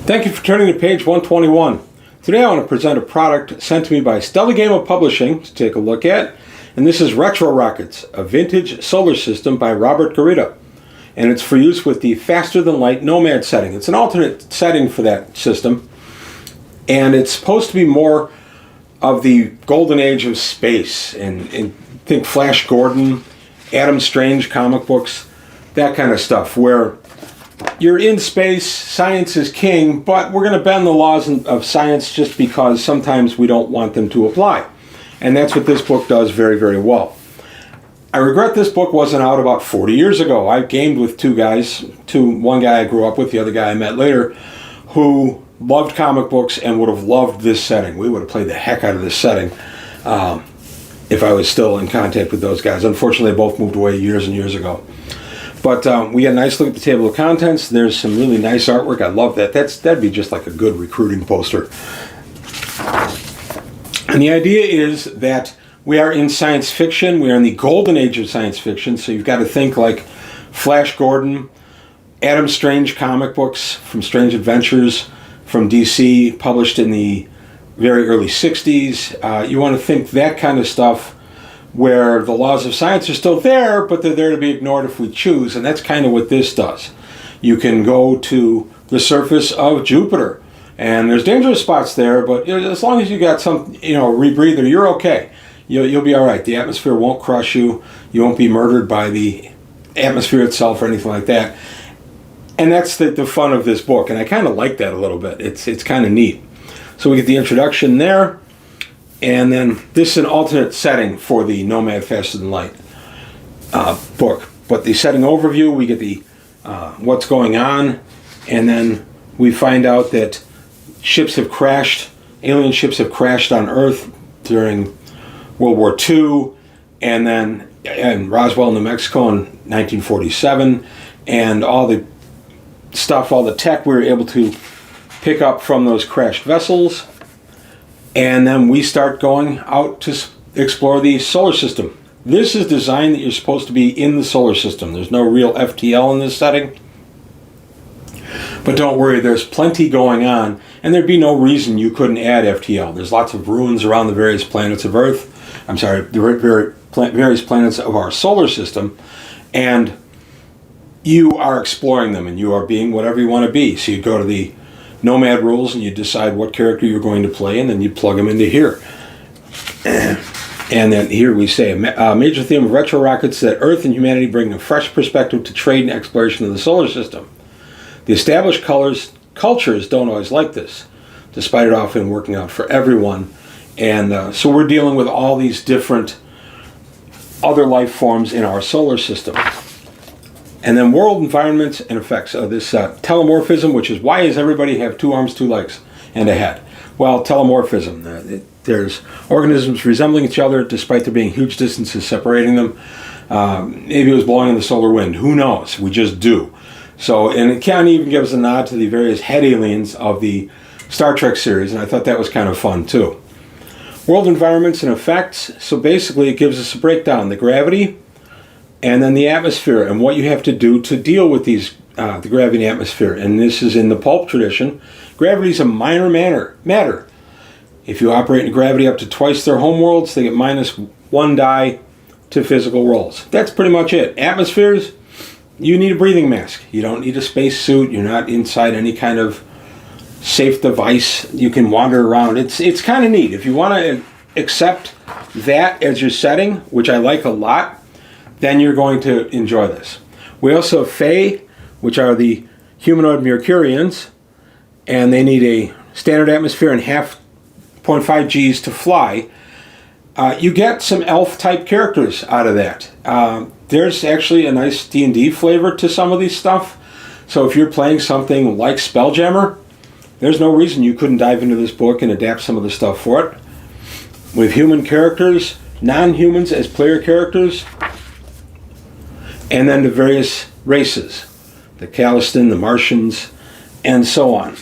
Thank you for turning to page 121. Today I want to present a product sent to me by Stellagama Publishing to take a look at, and this is Retro Rockets, a vintage solar system by Robert Garita, and it's for use with the faster than light Nomad setting. It's an alternate setting for that system, and it's supposed to be more of the golden age of space, and think Flash Gordon, Adam Strange comic books, that kind of stuff, where you're in space, science is king, but we're going to bend the laws of science just because sometimes we don't want them to apply. And that's what this book does very, very well. I regret this book wasn't out about 40 years ago. I gamed with two guys, one guy I grew up with, the other guy I met later, who loved comic books and would have loved this setting. We would have played the heck out of this setting if I was still in contact with those guys. Unfortunately, they both moved away years and years ago. But we got a nice look at the table of contents. There's some really nice artwork. I love that. That'd be just like a good recruiting poster. And the idea is that we are in science fiction. We are in the golden age of science fiction. So you've got to think like Flash Gordon, Adam Strange comic books from Strange Adventures from DC, published in the very early 60s. You want to think that kind of stuff, where the laws of science are still there, but they're there to be ignored if we choose, and that's kind of what this does. You can go to the surface of Jupiter, and there's dangerous spots there, but as long as you got some, rebreather, you're okay. You'll be all right. The atmosphere won't crush you. You won't be murdered by the atmosphere itself or anything like that. And that's the fun of this book, and I kind of like that a little bit. It's kind of neat. So we get the introduction there. And then this is an alternate setting for the Nomad Faster Than Light book. But the setting overview, we get the what's going on, and then we find out that ships have crashed, alien ships have crashed on Earth during World War II, and then in Roswell, New Mexico in 1947, and all the stuff, all the tech we were able to pick up from those crashed vessels. And then we start going out to explore the solar system. This is designed that you're supposed to be in the solar system. There's no real FTL in this setting. But don't worry, there's plenty going on, and there'd be no reason you couldn't add FTL. There's lots of ruins around the various planets of Earth. The various planets of our solar system, and you are exploring them, and you are being whatever you want to be. So you go to the Nomad rules, and you decide what character you're going to play, and then you plug them into here. And then here we say, a major theme of Retro Rockets is that Earth and humanity bring a fresh perspective to trade and exploration of the solar system. The established cultures don't always like this, despite it often working out for everyone. And so we're dealing with all these different other life forms in our solar system. And then world environments and effects of this telomorphism, which is why does everybody have 2 arms, 2 legs, and a head? Well, telomorphism. There's organisms resembling each other despite there being huge distances separating them. Maybe it was blowing in the solar wind. Who knows? We just do. So, and it can even give us a nod to the various head aliens of the Star Trek series, and I thought that was kind of fun too. World environments and effects. So basically it gives us a breakdown. The gravity, and then the atmosphere, and what you have to do to deal with these the gravity and atmosphere. And this is in the pulp tradition. Gravity is a minor matter. If you operate in gravity up to twice their homeworlds, they get -1 die to physical rolls. That's pretty much it. Atmospheres, you need a breathing mask. You don't need a space suit. You're not inside any kind of safe device. You can wander around. It's kind of neat. If you want to accept that as your setting, which I like a lot, then you're going to enjoy this. We also have Fae, which are the humanoid Mercurians, and they need a standard atmosphere and 0.5 Gs to fly. You get some elf-type characters out of that. There's actually a nice D&D flavor to some of these stuff. So if you're playing something like Spelljammer, there's no reason you couldn't dive into this book and adapt some of the stuff for it. With human characters, non-humans as player characters, and then the various races, the Calistan, the Martians, and so on.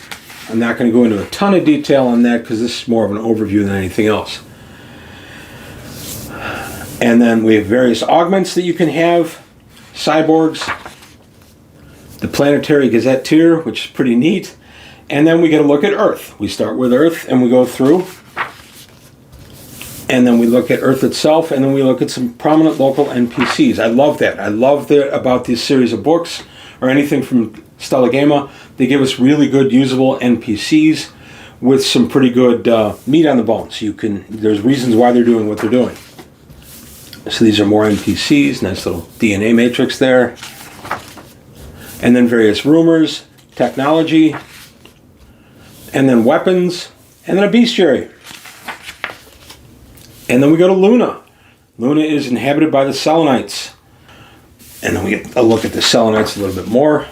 I'm not going to go into a ton of detail on that because this is more of an overview than anything else. And then we have various augments that you can have, cyborgs, the planetary gazetteer, which is pretty neat, And then we get a look at Earth. We start with Earth and we go through. And then we look at Earth itself, and then we look at some prominent local NPCs. I love that. I love that about this series of books, or anything from Stellagama. They give us really good, usable NPCs with some pretty good meat on the bones. There's reasons why they're doing what they're doing. So these are more NPCs. Nice little DNA matrix there. And then various rumors, technology, and then weapons, and then a bestiary. And then we go to Luna. Luna is inhabited by the Selenites. And then we get a look at the Selenites a little bit more.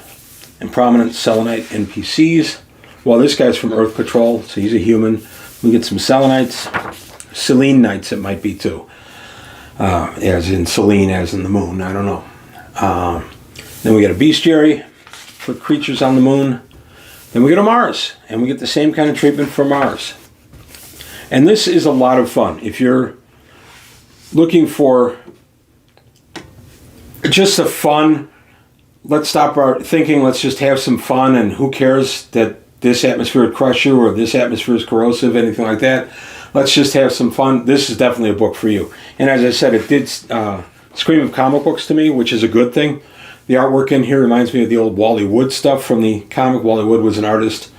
And prominent Selenite NPCs. Well, this guy's from Earth Patrol, so he's a human. We get some Selenites. Selenites it might be too. As in Selene, as in the moon. I don't know. Then we get a bestiary for creatures on the moon. Then we go to Mars. And we get the same kind of treatment for Mars. And this is a lot of fun. If you're looking for just a fun, let's stop our thinking, let's just have some fun, and who cares that this atmosphere would crush you or this atmosphere is corrosive, anything like that. Let's just have some fun. This is definitely a book for you. And as I said, it did scream of comic books to me, which is a good thing. The artwork in here reminds me of the old Wally Wood stuff from the comic. Wally Wood was an artist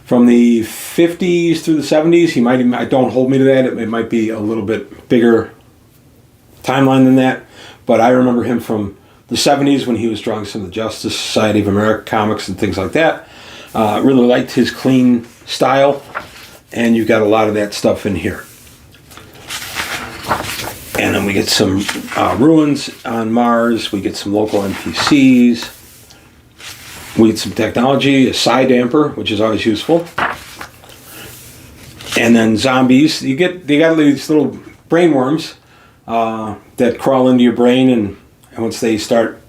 from the 50s through the 70s. He might even, don't hold me to that. It might be a little bit bigger timeline than that. But I remember him from the 70s when he was drawing some of the Justice Society of America comics and things like that. Really liked his clean style. And you've got a lot of that stuff in here. And then we get some ruins on Mars. We get some local NPCs. We get some technology, a psi damper, which is always useful. And then zombies. They got these little brain worms that crawl into your brain, and once they start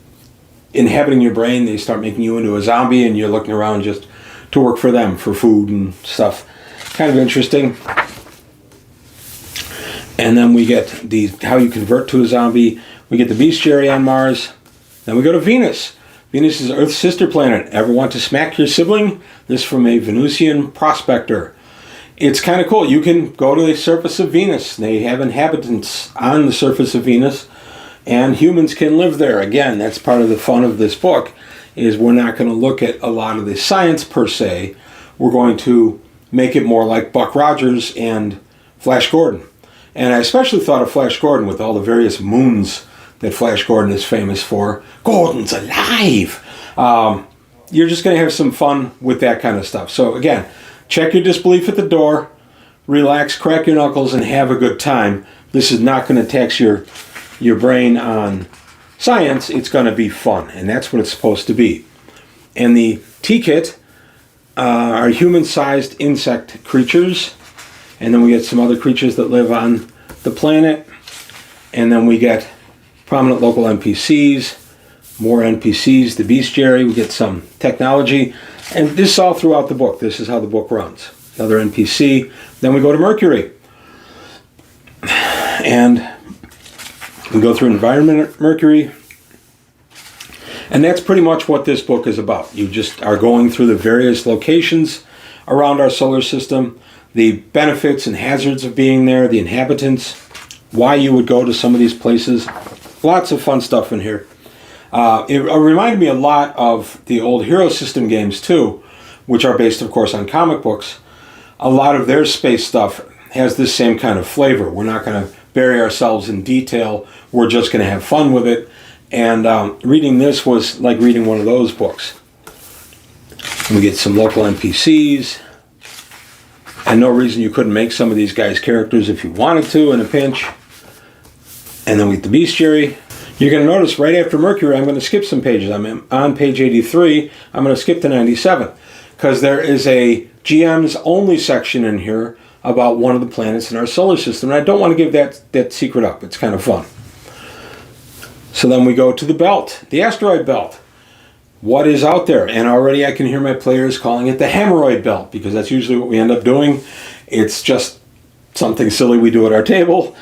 inhabiting your brain, they start making you into a zombie, and you're looking around just to work for them, for food and stuff. Kind of interesting. And then we get how you convert to a zombie. We get the bestiary on Mars. Then we go to Venus. Venus is Earth's sister planet. Ever want to smack your sibling? This from a Venusian prospector. It's kind of cool. You can go to the surface of Venus. They have inhabitants on the surface of Venus, and humans can live there. Again, that's part of the fun of this book, is we're not going to look at a lot of the science per se. We're going to make it more like Buck Rogers and Flash Gordon. And I especially thought of Flash Gordon with all the various moons that Flash Gordon is famous for. Gordon's alive! You're just going to have some fun with that kind of stuff. So again, check your disbelief at the door, relax, crack your knuckles, and have a good time. This is not going to tax your brain on science. It's going to be fun, and that's what it's supposed to be. And the T-Kit are human-sized insect creatures. And then we get some other creatures that live on the planet. And then we get prominent local NPCs, more NPCs, the bestiary, we get some technology. And this is all throughout the book. This is how the book runs. Another NPC. Then we go to Mercury. And we go through environment Mercury. And that's pretty much what this book is about. You just are going through the various locations around our solar system, the benefits and hazards of being there, the inhabitants, why you would go to some of these places. Lots of fun stuff in here. It reminded me a lot of the old Hero System games too, which are based, of course, on comic books. A lot of their space stuff has this same kind of flavor. We're not going to bury ourselves in detail. We're just going to have fun with it. And reading this was like reading one of those books. We get some local NPCs. And no reason you couldn't make some of these guys characters if you wanted to in a pinch. And then we get the bestiary. You're going to notice right after Mercury, I'm going to skip some pages. I'm on page 83. I'm going to skip to 97. Because there is a GM's only section in here about one of the planets in our solar system. And I don't want to give that secret up. It's kind of fun. So then we go to the belt, the asteroid belt. What is out there? And already I can hear my players calling it the hemorrhoid belt, because that's usually what we end up doing. It's just something silly we do at our table.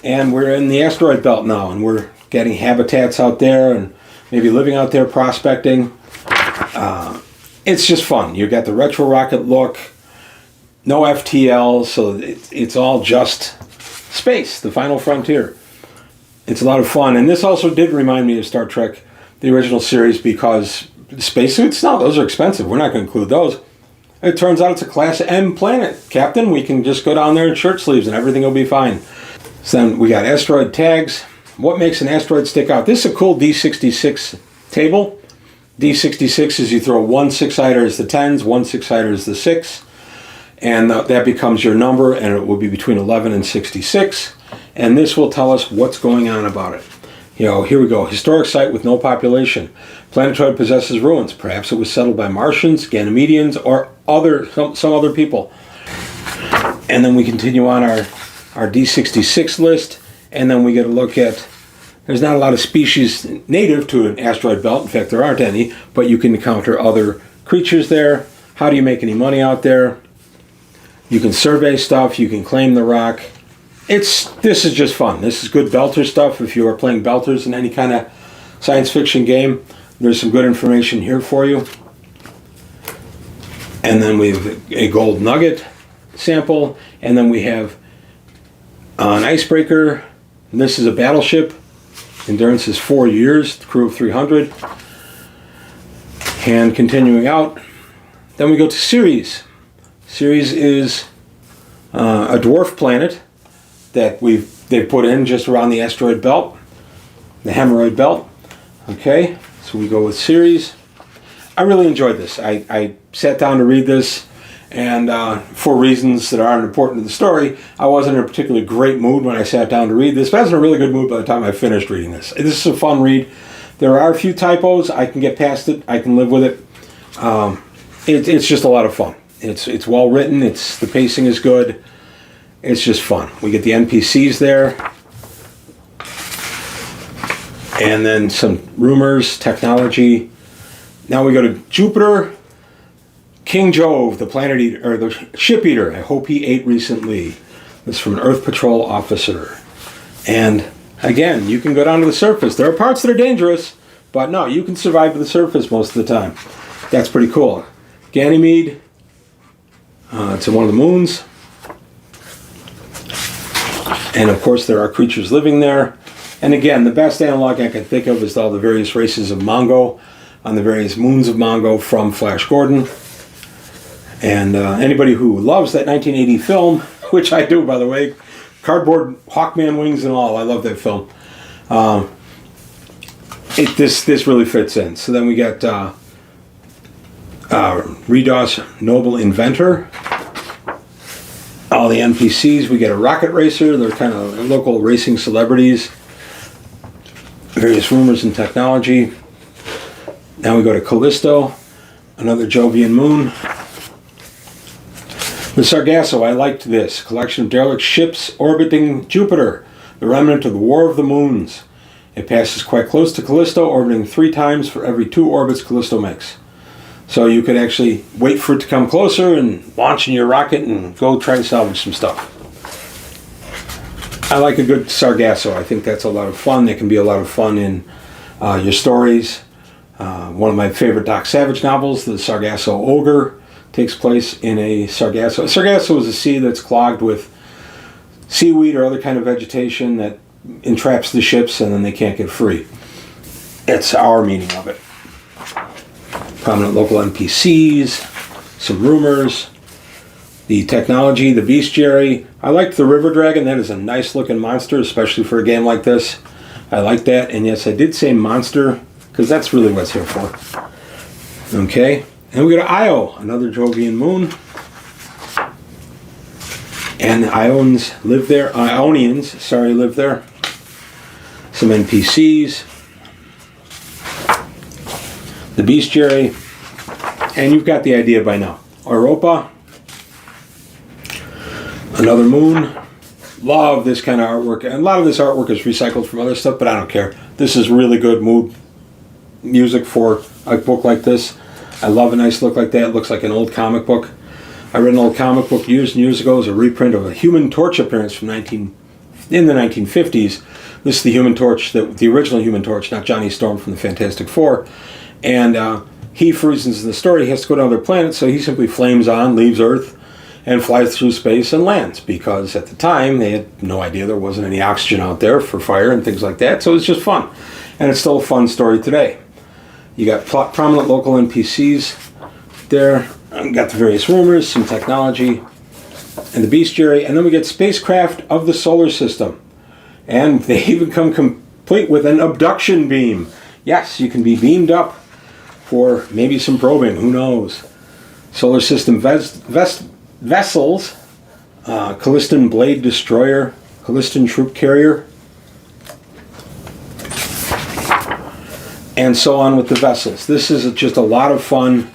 And we're in the asteroid belt now, and we're getting habitats out there and maybe living out there prospecting. it's just fun. You got the retro rocket look, no FTL, so it's all just space, the final frontier. It's a lot of fun, and this also did remind me of Star Trek, the original series, because spacesuits, no, those are expensive. We're not going to include those. It turns out it's a Class M planet, Captain. We can just go down there in shirt sleeves and everything will be fine. So then we got asteroid tags. What makes an asteroid stick out? This is a cool D66 table. D66 is you throw one 6-sider as the 10s, one 6-sider as the 6, and that becomes your number, and it will be between 11 and 66. And this will tell us what's going on about it. You know, here we go. Historic site with no population. Planetoid possesses ruins. Perhaps it was settled by Martians, Ganymedians, or some other people. And then we continue on our D66 list, and then we get a look at, there's not a lot of species native to an asteroid belt. In fact, there aren't any, but you can encounter other creatures there. How do you make any money out there? You can survey stuff. You can claim the rock. This is just fun. This is good belter stuff. If you are playing belters in any kind of science fiction game, there's some good information here for you. And then we have a gold nugget sample, and then we have an icebreaker. And this is a battleship. Endurance is 4 years, crew of 300. And continuing out, then we go to Ceres. Ceres is a dwarf planet that they've put in just around the asteroid belt, the hemorrhoid belt. Okay, so we go with Ceres. I really enjoyed this. I sat down to read this, and for reasons that aren't important to the story, I wasn't in a particularly great mood when I sat down to read this, but I was in a really good mood by the time I finished reading this. This is a fun read. There are a few typos. I can get past it. I can live with it. It's just a lot of fun. It's well written. The pacing is good. It's just fun. We get the NPCs there. And then some rumors, technology. Now we go to Jupiter. King Jove, the planet eater, or the ship eater. I hope he ate recently. This is from an Earth Patrol officer. And again, you can go down to the surface. There are parts that are dangerous, but no, you can survive to the surface most of the time. That's pretty cool. Ganymede. It's on one of the moons. And of course there are creatures living there. And again, the best analog I can think of is all the various races of Mongo on the various moons of Mongo from Flash Gordon. And anybody who loves that 1980 film, which I do, by the way, cardboard Hawkman wings and all, I love that film. This really fits in. So then we got Redos, Noble Inventor. All the NPCs, we get a rocket racer. They're kind of local racing celebrities. Various rumors and technology. Now we go to Callisto, another Jovian moon. The Sargasso, I liked this. Collection of derelict ships orbiting Jupiter, the remnant of the War of the Moons. It passes quite close to Callisto, orbiting 3 times for every 2 orbits Callisto makes. So you could actually wait for it to come closer and launch in your rocket and go try to salvage some stuff. I like a good Sargasso. I think that's a lot of fun. It can be a lot of fun in your stories. One of my favorite Doc Savage novels, The Sargasso Ogre, takes place in a Sargasso. Sargasso is a sea that's clogged with seaweed or other kind of vegetation that entraps the ships and then they can't get free. That's our meaning of it. Prominent local NPCs, some rumors, the technology, the bestiary. I liked the river dragon. That is a nice looking monster, especially for a game like this. I like that. And yes, I did say monster because that's really what it's here for. Okay. And we go to Io, another Jovian moon. And Ionians live there. Live there. Some NPCs. The bestiary. And you've got the idea by now. Europa. Another moon. Love this kind of artwork. And a lot of this artwork is recycled from other stuff, but I don't care. This is really good mood music for a book like this. I love a nice look like that. It looks like an old comic book. I read an old comic book years and years ago. It was a reprint of a Human Torch appearance from in the 1950s. This is the Human Torch, the original Human Torch, not Johnny Storm from the Fantastic Four. And he, for reasons in the story, has to go to another planet, so he simply flames on, leaves Earth, and flies through space and lands, because at the time they had no idea there wasn't any oxygen out there for fire and things like that, so it's just fun. And it's still a fun story today. You got prominent local NPCs there, got the various rumors, some technology, and the bestiary, and then we get spacecraft of the solar system. And they even come complete with an abduction beam. Yes, you can be beamed up for maybe some probing, who knows. Solar system vessels, Calliston Blade Destroyer, Calliston Troop Carrier, and so on with the vessels. This is just a lot of fun.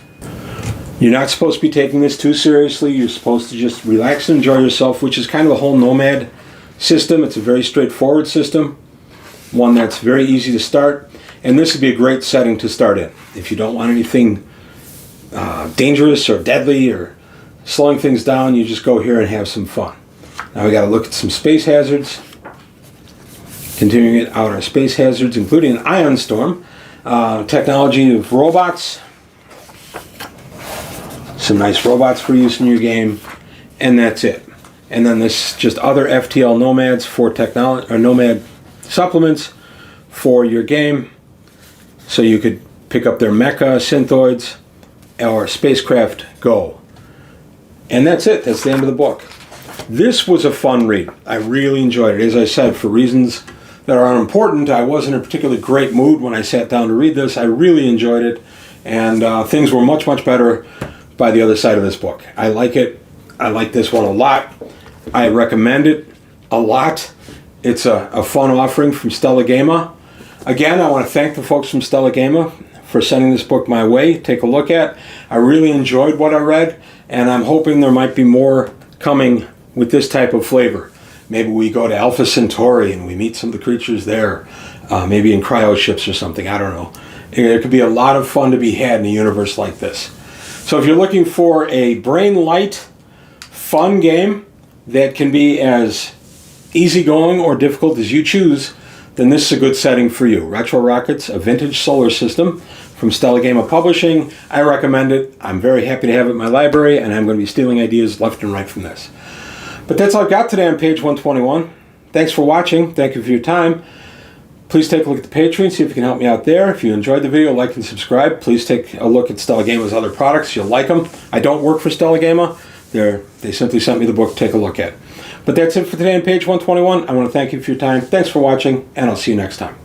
You're not supposed to be taking this too seriously. You're supposed to just relax and enjoy yourself, which is kind of the whole Nomad system. It's a very straightforward system, one that's very easy to start, and this would be a great setting to start in. If you don't want anything dangerous or deadly or slowing things down, you just go here and have some fun. Now we got to look at some space hazards. Continuing it out, our space hazards, including an ion storm, technology of robots, some nice robots for use in your game, and that's it. And then this just other FTL Nomads for technology, or Nomad supplements for your game, so you could pick up their mecha synthoids or spacecraft go. And that's it. That's the end of the book. This was a fun read. I really enjoyed it. As I said, for reasons that are unimportant, I wasn't in a particularly great mood when I sat down to read this. I really enjoyed it, and things were much, much better by the other side of this book. I like it. I like this one a lot. I recommend it a lot. It's a fun offering from Stellagama. Again, I want to thank the folks from Stellagama for sending this book my way. Take a look at. I really enjoyed what I read, and I'm hoping there might be more coming with this type of flavor. Maybe we go to Alpha Centauri and we meet some of the creatures there, maybe in cryo ships or something. I don't know. There could be a lot of fun to be had in a universe like this. So if you're looking for a brain light, fun game that can be as easygoing or difficult as you choose, then this is a good setting for you. Retro Rockets, a vintage solar system from Stellagama Publishing. I recommend it. I'm very happy to have it in my library, and I'm going to be stealing ideas left and right from this. But that's all I've got today on page 121. Thanks for watching. Thank you for your time. Please take a look at the Patreon, see if you can help me out there. If you enjoyed the video, like and subscribe. Please take a look at Stellagama's other products. You'll like them. I don't work for Stellagama. They simply sent me the book to take a look at. But that's it for today on page 121. I want to thank you for your time. Thanks for watching, and I'll see you next time.